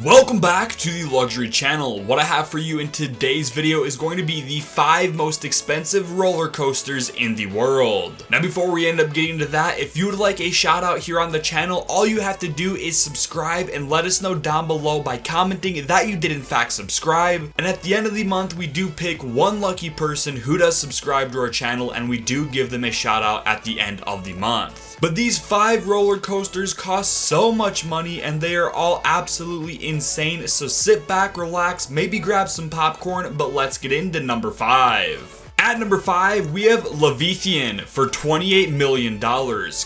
Welcome back to the Luxury Channel. What I have for you in today's video is going to be the 5 most expensive roller coasters in the world. Now before we end up getting to that, if you would like a shout out here on the channel, all you have to do is subscribe and let us know down below by commenting that you did in fact subscribe. And at the end of the month, we do pick one lucky person who does subscribe to our channel, and we do give them a shout out at the end of the month. But these 5 roller coasters cost so much money and they are all absolutely insane, so sit back, relax, maybe grab some popcorn, but let's get into number 5. At number 5, we have Leviathan for $28 million.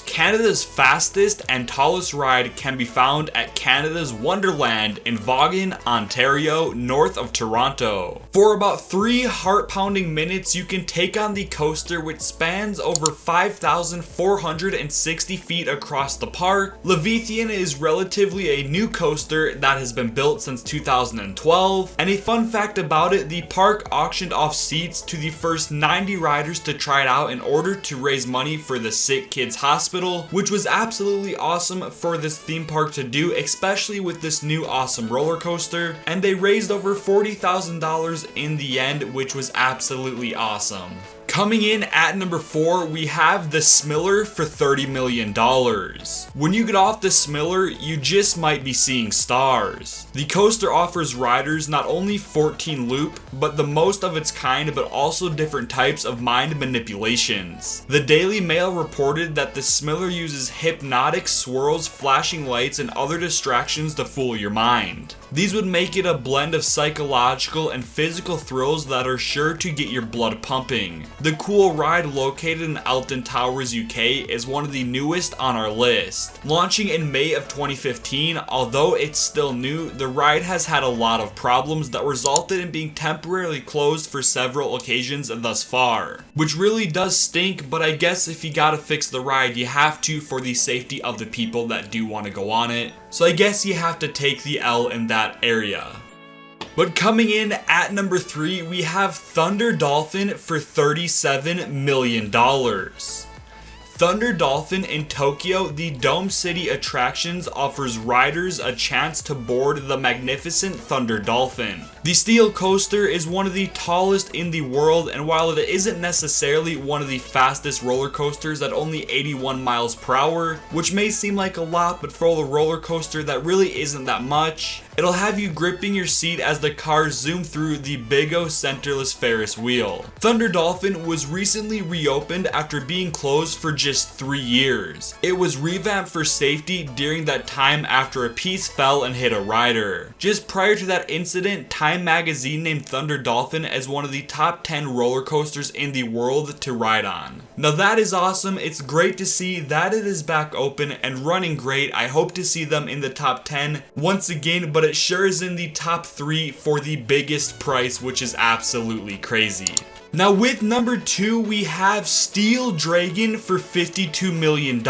Canada's fastest and tallest ride can be found at Canada's Wonderland in Vaughan, Ontario, north of Toronto. For about 3 heart-pounding minutes, you can take on the coaster, which spans over 5,460 feet across the park. Leviathan is relatively a new coaster that has been built since 2012, and a fun fact about it, the park auctioned off seats to the first 90 riders to try it out in order to raise money for the Sick Kids Hospital, which was absolutely awesome for this theme park to do, especially with this new awesome roller coaster, and they raised over $40,000 in the end, which was absolutely awesome. Coming in at number 4, we have the Smiller for $30 million. When you get off the Smiller, you just might be seeing stars. The coaster offers riders not only 14 loop, but the most of its kind, but also different types of mind manipulations. The Daily Mail reported that the Smiller uses hypnotic swirls, flashing lights, and other distractions to fool your mind. These would make it a blend of psychological and physical thrills that are sure to get your blood pumping. The cool ride, located in Alton Towers, UK, is one of the newest on our list. Launching in May of 2015, although it's still new, the ride has had a lot of problems that resulted in being temporarily closed for several occasions thus far. Which really does stink, but I guess if you gotta fix the ride, you have to for the safety of the people that do want to go on it. So I guess you have to take the L in that area. But coming in at number 3, we have Thunder Dolphin for $37 million. Thunder Dolphin in Tokyo, the Dome City attractions, offers riders a chance to board the magnificent Thunder Dolphin. The steel coaster is one of the tallest in the world, and while it isn't necessarily one of the fastest roller coasters at only 81 miles per hour, which may seem like a lot, but for a roller coaster that really isn't that much, it'll have you gripping your seat as the cars zoom through the Big O centerless Ferris wheel. Thunder Dolphin was recently reopened after being closed for just 3 years. It was revamped for safety during that time after a piece fell and hit a rider. Just prior to that incident, Time magazine named Thunder Dolphin as one of the top 10 roller coasters in the world to ride on. Now that is awesome. It's great to see that it is back open and running great. I hope to see them in the top 10 once again, but it sure is in the top 3 for the biggest price, which is absolutely crazy. Now with number 2, we have Steel Dragon for $52 million.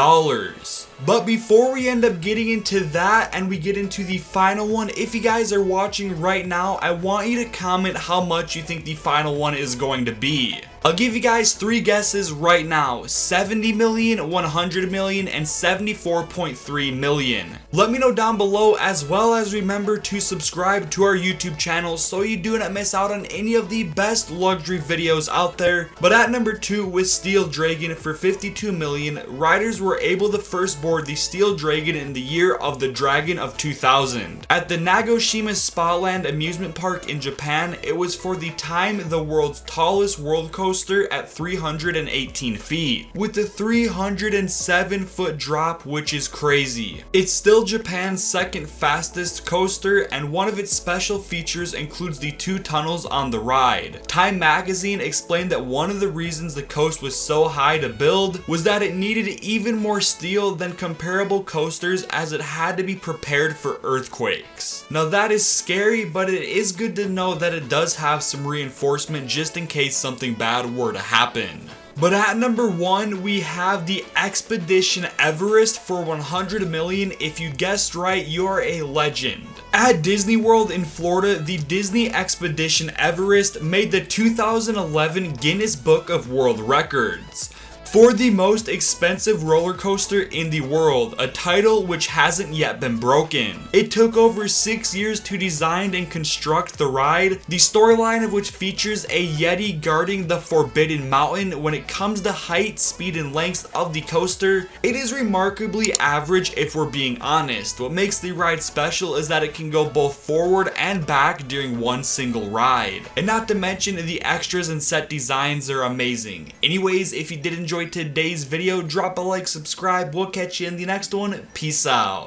But before we end up getting into that and we get into the final one, if you guys are watching right now, I want you to comment how much you think the final one is going to be. I'll give you guys 3 guesses right now: 70 million, 100 million, and 74.3 million. Let me know down below, as well as remember to subscribe to our YouTube channel so you do not miss out on any of the best luxury videos out there. But at number 2, with Steel Dragon for 52 million, riders were able to first board the Steel Dragon in the year of the Dragon of 2000. At the Nagoshima Spaland amusement park in Japan, it was for the time the world's tallest world coaster at 318 feet, with a 307-foot drop, which is crazy. It's still Japan's second fastest coaster, and one of its special features includes the 2 tunnels on the ride. Time magazine explained that one of the reasons the coaster was so high to build was that it needed even more steel than comparable coasters, as it had to be prepared for earthquakes. Now that is scary, but it is good to know that it does have some reinforcement just in case something bad were to happen. But at number 1, we have the Expedition Everest for 100 million. If you guessed right, you're a legend. At Disney World in Florida, the Disney Expedition Everest made the 2011 Guinness Book of World Records. for the most expensive roller coaster in the world, a title which hasn't yet been broken. It took over 6 years to design and construct the ride, the storyline of which features a Yeti guarding the Forbidden Mountain. When it comes to height, speed, and length of the coaster, it is remarkably average if we're being honest. What makes the ride special is that it can go both forward and back during one single ride. And not to mention, the extras and set designs are amazing. Anyways, if you did enjoy today's video, drop a like, subscribe, we'll catch you in the next one. Peace out.